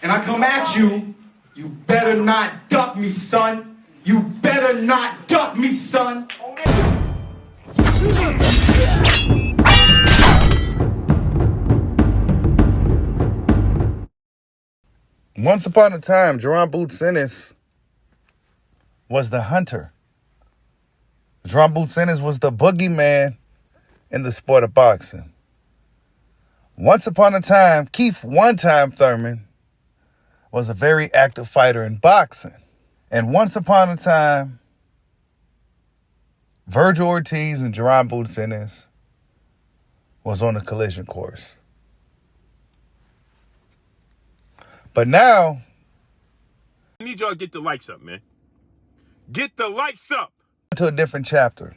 and I come at you, you better not duck me, son. You better not duck me, son. Once upon a time, Jaron Ennis was the hunter. Jaron Ennis was the boogeyman in the sport of boxing. Once upon a time, Keith one-time Thurman was a very active fighter in boxing. And once upon a time, Virgil Ortiz and Jaron Ennis was on a collision course. But now, I need y'all to get the likes up, man. Get the likes up. To a different chapter.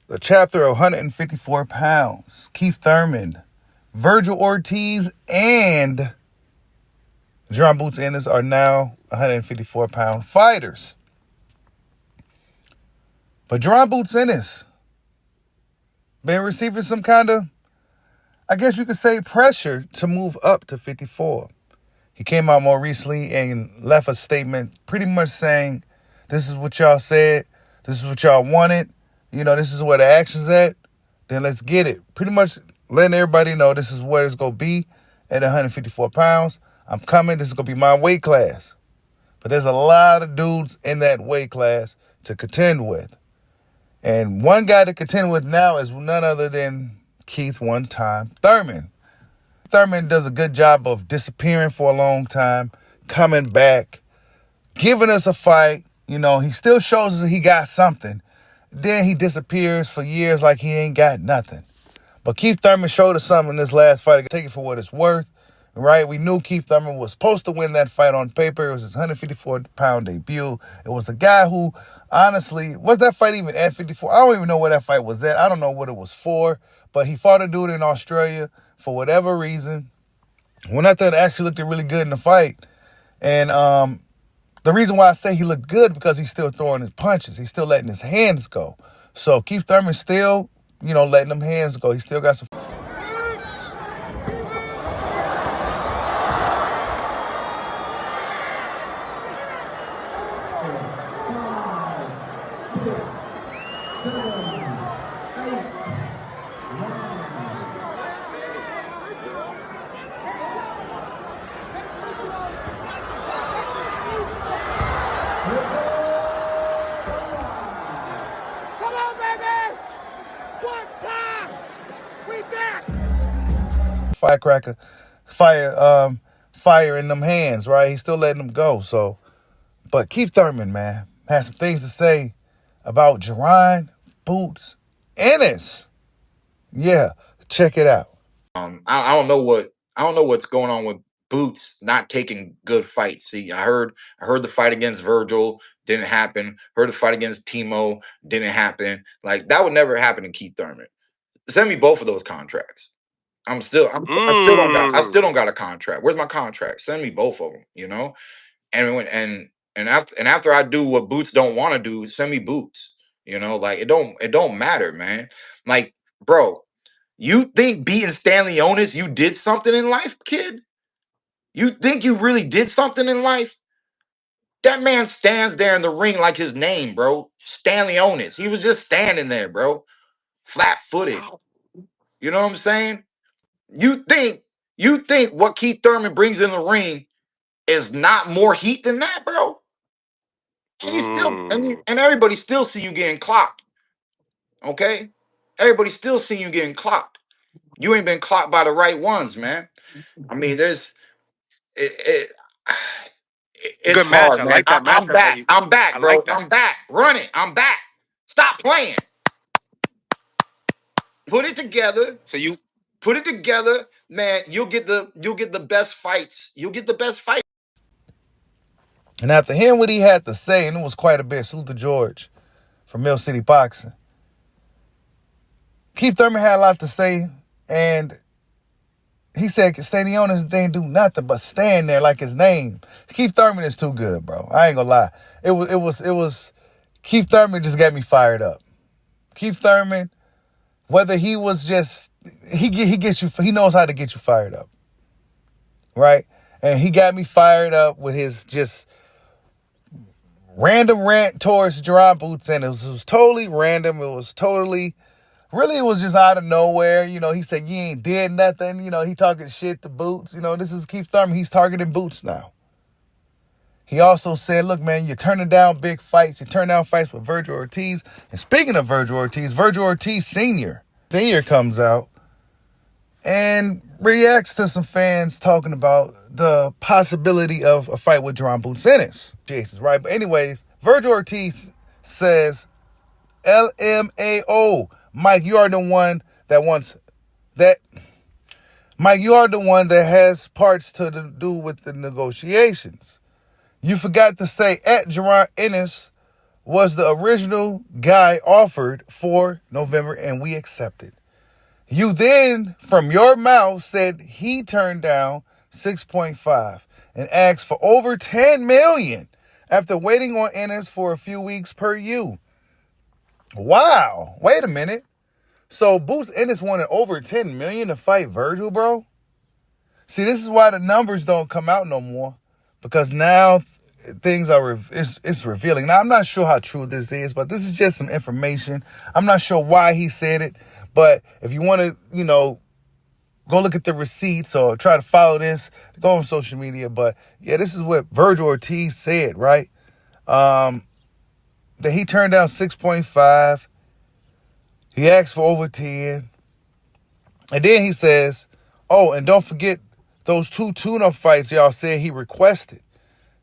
The chapter of 154 pounds. Keith Thurman, Virgil Ortiz, and Jaron Ennis are now 154-pound fighters. But Jaron Ennis been receiving some kind of, I guess you could say, pressure to move up to 54. He came out more recently and left a statement pretty much saying, this is what y'all said, this is what y'all wanted, this is where the action's at, then let's get it. Pretty much letting everybody know this is where it's going to be at 154 pounds. I'm coming, this is going to be my weight class. But there's a lot of dudes in that weight class to contend with. And one guy to contend with now is none other than Keith one-time Thurman. Thurman does a good job of disappearing for a long time, coming back, giving us a fight. He still shows us that he got something. Then he disappears for years like he ain't got nothing. But Keith Thurman showed us something in this last fight. Take it for what it's worth, right? We knew Keith Thurman was supposed to win that fight on paper. It was his 154-pound debut. It was a guy who, honestly, was that fight even at 54? I don't even know where that fight was at. I don't know what it was for. But he fought a dude in Australia for whatever reason. When I thought it actually looked really good in the fight. And the reason why I say he looked good because he's still throwing his punches. He's still letting his hands go. So Keith Thurman's still, letting them hands go. He still got some. Come on, baby! One time! We back! Firecracker, fire in them hands, right? He's still letting them go. So, but Keith Thurman, man, has some things to say about Jaron Ennis. Yeah, check it out. I don't know what's going on with Boots not taking good fights. See, I heard the fight against Virgil didn't happen. Heard the fight against Timo didn't happen. Like that would never happen to Keith Thurman. Send me both of those contracts. I still don't got a contract. Where's my contract? Send me both of them. And after I do what Boots don't want to do, send me Boots. Like it don't matter, man. Like, bro, you think beating Stanley Onis, you did something in life, kid? You think you really did something in life? That man stands there in the ring like his name, bro. Stanley Onis. He was just standing there, bro. Flat-footed. You know what I'm saying? You think what Keith Thurman brings in the ring is not more heat than that, bro? And everybody still see you getting clocked. Okay? Everybody still see you getting clocked. You ain't been clocked by the right ones, man. I mean, it's Good hard, match. I man. like that I'm matchup, back. buddy. I'm back, I bro. like that. I'm back. Run it. I'm back. Stop playing. Put it together. So you Put it together, man. You'll get the best fights. You'll get the best fight. And after hearing what he had to say, and it was quite a bit, salute to George from Mill City Boxing. Keith Thurman had a lot to say, and he said standing on his thing do nothing but stand there like his name. Keith Thurman is too good, bro. I ain't gonna lie. It was Keith Thurman just got me fired up. Keith Thurman, whether he was just he knows how to get you fired up. right? And he got me fired up with his just random rant towards Jaron Boots, and it was totally random. It was totally, really, it was just out of nowhere. You know, he said, you ain't did nothing. You know, he talking shit to Boots. You know, this is Keith Thurman. He's targeting Boots now. He also said, look, man, you're turning down big fights. You turn down fights with Virgil Ortiz. And speaking of Virgil Ortiz Sr. comes out and reacts to some fans talking about the possibility of a fight with Jaron Boots Ennis. Jesus, right? But anyways, Virgil Ortiz says, LMAO, Mike, you are the one that wants that. Mike, you are the one that has parts to do with the negotiations. You forgot to say at Jaron Ennis was the original guy offered for November, and we accepted. You then, from your mouth, said he turned down 6.5 and asked for over 10 million after waiting on Ennis for a few weeks per you. Wow. Wait a minute. So Boots Ennis wanted over 10 million to fight Virgil, bro? See, this is why the numbers don't come out no more. Because now things are, it's revealing. Now, I'm not sure how true this is, but this is just some information. I'm not sure why he said it. But if you want to, you know, go look at the receipts or try to follow this, go on social media. But yeah, this is what Virgil Ortiz said, right? That he turned down 6.5. He asked for over 10. And then he says, oh, and don't forget those 2 tune-up fights y'all said he requested.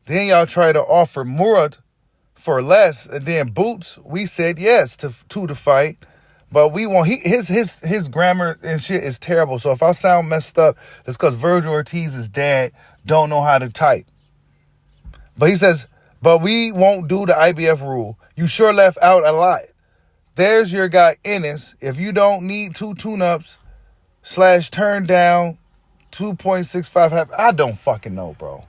Then y'all try to offer Murad for less. And then Boots, we said yes to the fight. But we want, his grammar and shit is terrible. So if I sound messed up, it's because Virgil Ortiz's dad don't know how to type. But he says, but we won't do the IBF rule. You sure left out a lot. There's your guy Ennis. If you don't need 2 tune-ups / turn down 2.65, I don't fucking know, bro.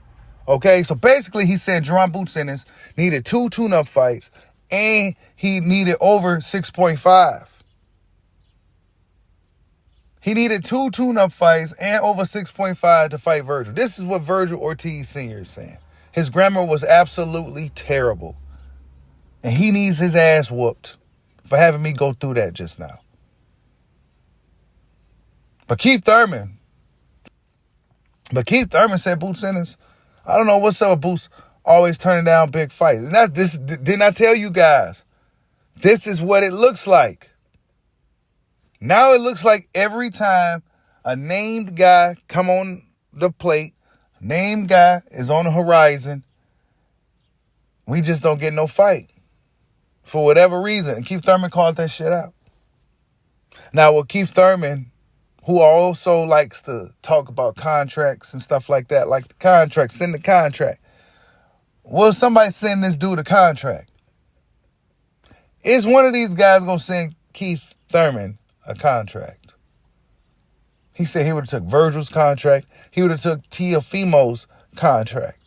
Okay, so basically he said Jaron Boots Ennis needed 2 tune-up fights and he needed over 6.5. He needed 2 tune-up fights and over 6.5 to fight Virgil. This is what Virgil Ortiz Sr. is saying. His grammar was absolutely terrible. And he needs his ass whooped for having me go through that just now. But Keith Thurman said Boots Ennis, I don't know what's up with Boots always turning down big fights. And that's this. Didn't I tell you guys? This is what it looks like. Now it looks like every time a named guy come on the plate, named guy is on the horizon, we just don't get no fight. For whatever reason. And Keith Thurman called that shit out. Now with Keith Thurman, who also likes to talk about contracts and stuff like that, like the contract, send the contract. Will somebody send this dude a contract? Is one of these guys going to send Keith Thurman a contract? He said he would have took Virgil's contract. He would have took Teofimo's contract.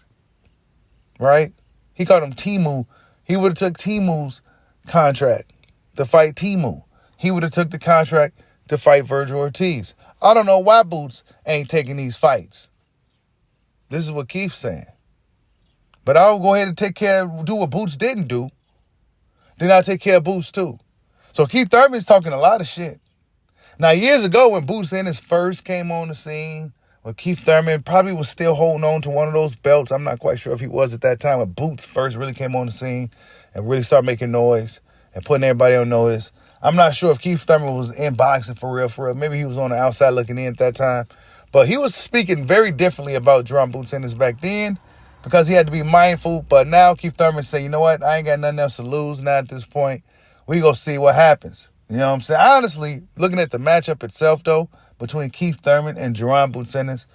Right? He called him Timu. He would have took Timu's contract to fight Timu. He would have took the contract to fight Virgil Ortiz. I don't know why Boots ain't taking these fights. This is what Keith's saying. But I'll go ahead and do what Boots didn't do. Then I'll take care of Boots too. So Keith Thurman's talking a lot of shit. Now, years ago when Boots Ennis first came on the scene, when Keith Thurman probably was still holding on to one of those belts. I'm not quite sure if he was at that time when Boots first really came on the scene and really started making noise and putting everybody on notice. I'm not sure if Keith Thurman was in boxing for real. Maybe he was on the outside looking in at that time. But he was speaking very differently about Jaron Boots Ennis back then because he had to be mindful. But now Keith Thurman said, you know what? I ain't got nothing else to lose now at this point. We gonna see what happens. You know what I'm saying? Honestly, looking at the matchup itself, though, between Keith Thurman and Jaron Boots Ennis,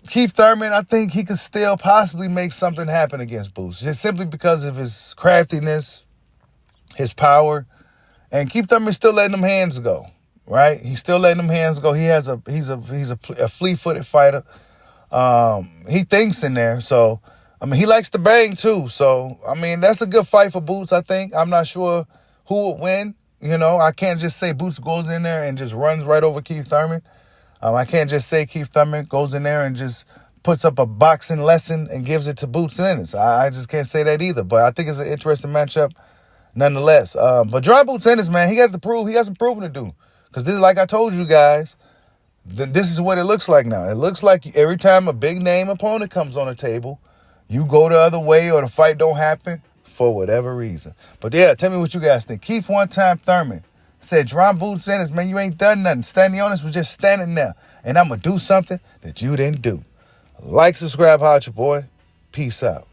Keith Thurman, I think he could still possibly make something happen against Boots, just simply because of his craftiness, his power, and Keith Thurman's still letting them hands go, right? He's still letting them hands go. He's a fleet-footed fighter. He thinks in there, so I mean he likes to bang too. So I mean that's a good fight for Boots. I think. I'm not sure who would win. You know, I can't just say Boots goes in there and just runs right over Keith Thurman. I can't just say Keith Thurman goes in there and just puts up a boxing lesson and gives it to Boots Ennis. I just can't say that either. But I think it's an interesting matchup nonetheless. But Jaron Boots Ennis, man, he has to prove. He hasn't proven to do. Because this is like I told you guys, this is what it looks like now. It looks like every time a big name opponent comes on the table, you go the other way or the fight don't happen for whatever reason. But yeah, tell me what you guys think. Keith one-time Thurman said, Jaron Boots Ennis, man, you ain't done nothing. Standing Honest was just standing there. And I'm going to do something that you didn't do. Like, subscribe, holla at your boy. Peace out.